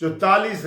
44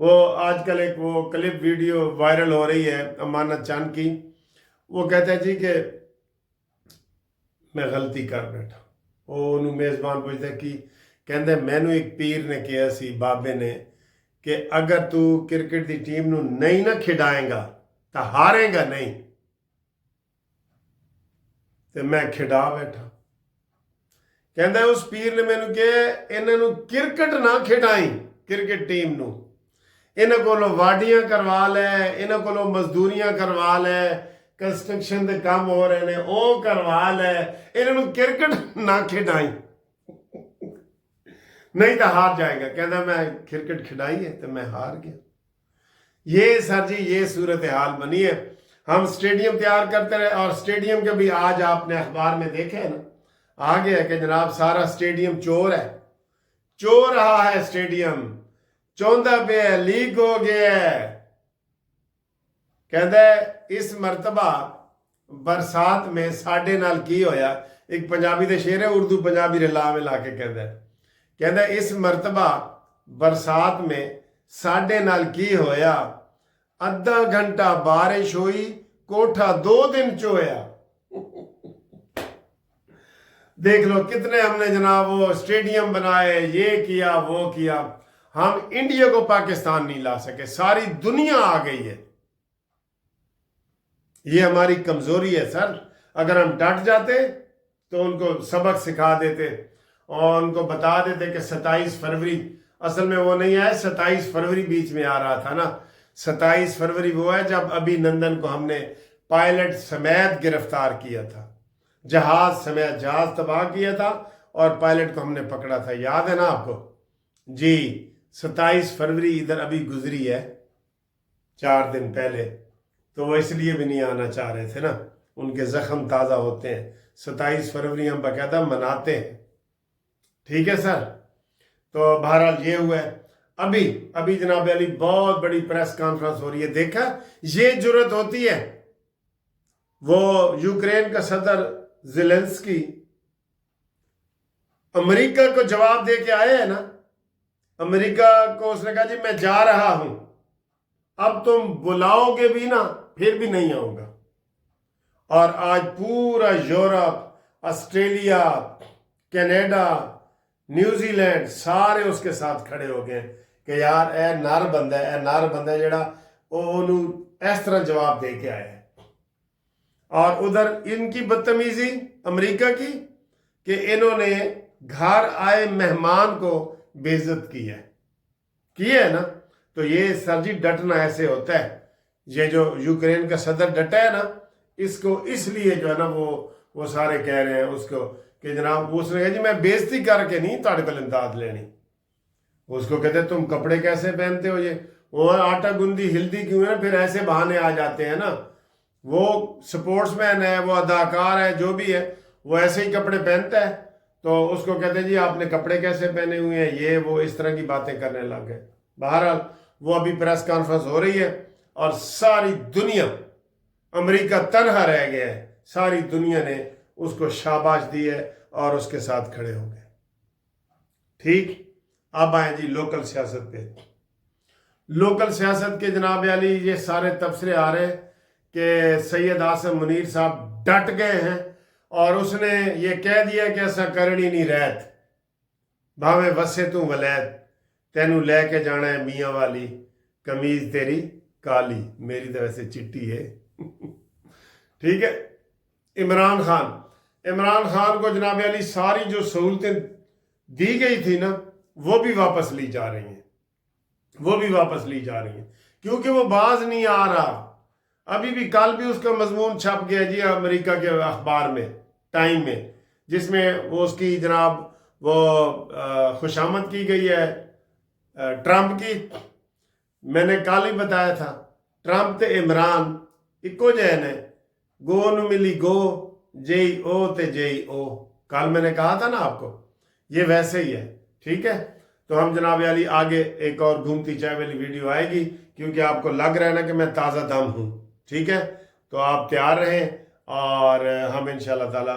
وہ آج کل ایک وہ کلپ ویڈیو وائرل ہو رہی ہے امانت چاند کی، وہ کہتا ہے جی کہ میں غلطی کر بیٹھا، وہ انہوں میزبان پوچھتا کہ کہندے مینو ایک پیر نے کیا سی بابے نے کہ اگر تو کرکٹ دی ٹیم نو نہیں نہ کھڈائیں گا تو ہارے گا نہیں، تو میں کھڈا بیٹھا۔ کہندا اس پیر نے مینوں کہ انہاں نو کرکٹ نہ کھڈائیں، کرکٹ ٹیم نو انہاں کولوں واڈیاں کروا لے، انہاں کولوں مزدوریاں کروا لے، کنسٹرکشن دے کام ہو رہے نے او کروا لے، انہاں نو کرکٹ نہ کھڈائیں نہیں تو ہار جائے گا۔ کہندا میں کرکٹ کھڈائی ہے تو میں ہار گیا۔ یہ سر جی یہ صورتحال بنی ہے۔ ہم سٹیڈیم تیار کرتے رہے، اور سٹیڈیم کے بھی آج آپ نے اخبار میں دیکھے نا، آگے ہے کہ جناب سارا سٹیڈیم چور ہے، چور رہا ہے سٹیڈیم، چوندہ پہ ہے، لیک ہو گیا ہے۔ کہتا ہے اس مرتبہ برسات میں ساڈے نال کی ہویا، ایک پنجابی دے شعر ہے، اردو پنجابی رلا میں لا کے کہتا ہے اس مرتبہ برسات میں ساڈے نال کی ہویا، ادھا گھنٹہ بارش ہوئی، کوٹھا 2 دن چویا۔ دیکھ لو کتنے ہم نے جناب وہ سٹیڈیم بنائے، یہ کیا وہ کیا، ہم انڈیا کو پاکستان نہیں لا سکے، ساری دنیا آ گئی ہے۔ یہ ہماری کمزوری ہے سر۔ اگر ہم ڈٹ جاتے تو ان کو سبق سکھا دیتے اور ان کو بتا دیتے کہ 27 فروری اصل میں وہ نہیں ہے، 27 فروری بیچ میں آ رہا تھا نا۔ 27 فروری وہ ہے جب ابھی نندن کو ہم نے پائلٹ سمیت گرفتار کیا تھا، جہاز سمیت جہاز تباہ کیا تھا، اور پائلٹ کو ہم نے پکڑا تھا، یاد ہے نا آپ کو؟ جی 27 فروری ادھر ابھی گزری ہے 4 دن پہلے، تو وہ اس لیے بھی نہیں آنا چاہ رہے تھے نا، ان کے زخم تازہ ہوتے ہیں۔ 27 فروری ہم باقاعدہ مناتے ہیں، ٹھیک ہے سر؟ تو بہرحال یہ ہوا ہے۔ ابھی جناب علی بہت بڑی پریس کانفرنس ہو رہی ہے، دیکھا یہ جرت ہوتی ہے؟ وہ یوکرین کا صدر زیلنسکی امریکہ کو جواب دے کے آئے ہیں نا، امریکہ کو اس نے کہا جی میں جا رہا ہوں، اب تم بلاؤ گے بھی نا پھر بھی نہیں آؤں گا۔ اور آج پورا Europe, Australia, Canada, New Zealand سارے اس کے ساتھ کھڑے ہو گئے کہ یار اے نر بندہ جڑا انہوں اس طرح جواب دے کے آیا ہے۔ اور ادھر ان کی بدتمیزی امریکہ کی کہ انہوں نے گھر آئے مہمان کو بے عزت کی ہے نا۔ تو یہ سر جی ڈٹنا ایسے ہوتا ہے، یہ جو یوکرین کا صدر ڈٹا ہے نا، اس کو اس لیے جو ہے نا وہ سارے کہہ رہے ہیں اس کو کہ جناب اس نے کہا جی میں بےزتی کر کے نہیں تاڑ کو امداد لینی۔ اس کو کہتے تم کپڑے کیسے پہنتے ہو، یہ وہ آٹا گندی ہلدی کیوں ہے، پھر ایسے بہانے آ جاتے ہیں نا۔ وہ سپورٹس مین ہے، وہ اداکار ہے، جو بھی ہے وہ ایسے ہی کپڑے پہنتا ہے، تو اس کو کہتے ہیں جی آپ نے کپڑے کیسے پہنے ہوئے ہیں، یہ وہ اس طرح کی باتیں کرنے لگ گئے۔ بہرحال وہ ابھی پریس کانفرنس ہو رہی ہے اور ساری دنیا، امریکہ تنہا رہ گیا ہے، ساری دنیا نے اس کو شاباش دی ہے اور اس کے ساتھ کھڑے ہو گئے۔ ٹھیک، اب آئیں جی لوکل سیاست پہ۔ لوکل سیاست کے جناب علی یہ سارے تبصرے آ رہے کہ سید عاصم منیر صاحب ڈٹ گئے ہیں، اور اس نے یہ کہہ دیا کہ ایسا کرنی نہیں رہت، بھاویں وسے تو ولید، تینوں لے کے جانا ہے میاں والی، قمیض تیری کالی، میری تو ویسے چٹی ہے۔ ٹھیک ہے۔ عمران خان کو جناب علی ساری جو سہولتیں دی گئی تھی نا وہ بھی واپس لی جا رہی ہیں، کیونکہ وہ باز نہیں آ رہا۔ ابھی بھی کل بھی اس کا مضمون چھپ گیا جی امریکہ کے اخبار میں، ٹائم میں، جس میں وہ اس کی جناب وہ خوشامد کی گئی ہے ٹرمپ کی۔ میں نے کل ہی بتایا تھا ٹرمپ تے عمران اکو جے نے، گو نو ملی گو، جئی او تے جئی او، کل میں نے کہا تھا نا آپ کو، یہ ویسے ہی ہے۔ ٹھیک ہے، تو ہم جناب علی آگے ایک اور گھومتی چائے والی ویڈیو آئے گی، کیونکہ آپ کو لگ رہا ہے نا کہ میں تازہ دم ہوں۔ ٹھیک ہے، تو آپ تیار رہیں، اور ہم انشاءاللہ تعالی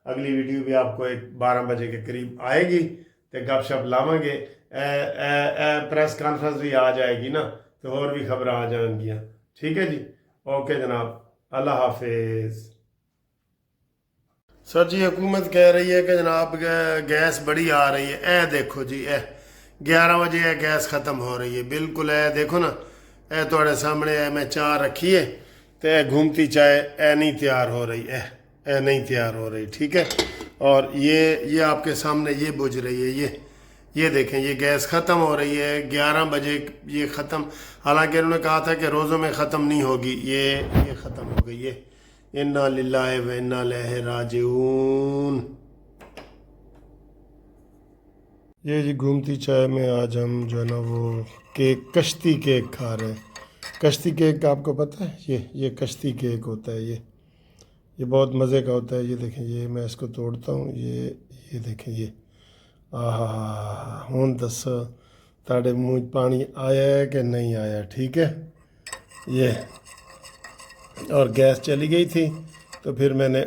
اگلی ویڈیو بھی آپ کو 12 بجے کے قریب آئے گی، تے گپ شپ لاواں گے پریس کانفرنس بھی آ جائے گی نا تو اور بھی خبر آ جائیں گی. ٹھیک ہے جی, اوکے جناب, اللہ حافظ. سر جی حکومت کہہ رہی ہے کہ جناب گیس بڑی آ رہی ہے. اے دیکھو جی, 11 بجے گیس ختم ہو رہی ہے بالکل. دیکھو نا, تھوڑے سامنے میں چاہ رکھی ہے تو گھومتی چائے نہیں تیار ہو رہی. نہیں تیار ہو رہی. ٹھیک ہے, اور یہ آپ کے سامنے یہ بجھ رہی ہے. یہ دیکھیں, یہ گیس ختم ہو رہی ہے 11 بجے یہ ختم. حالانکہ انہوں نے کہا تھا کہ روزوں میں ختم نہیں ہوگی. یہ ختم ہو گئی ہے. انا للہ و انا الیہ راجعون. یہ جی گھومتی چائے میں آج ہم جو ہے نا وہ کیک, کشتی کیک کھا رہے ہیں. کشتی کیک آپ کو پتہ ہے, یہ کشتی کیک ہوتا ہے. یہ بہت مزے کا ہوتا ہے. یہ دیکھیں, یہ میں اس کو توڑتا ہوں. یہ دیکھیں, یہ ہوں دس تاڑے منہ پانی آیا ہے کہ نہیں آیا. ٹھیک ہے, یہ اور گیس چلی گئی تھی تو پھر میں نے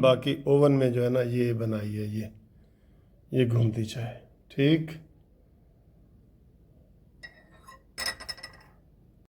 باقی اوون میں جو ہے نا یہ بنائی ہے. یہ گھومتی چائے. ٹھیک.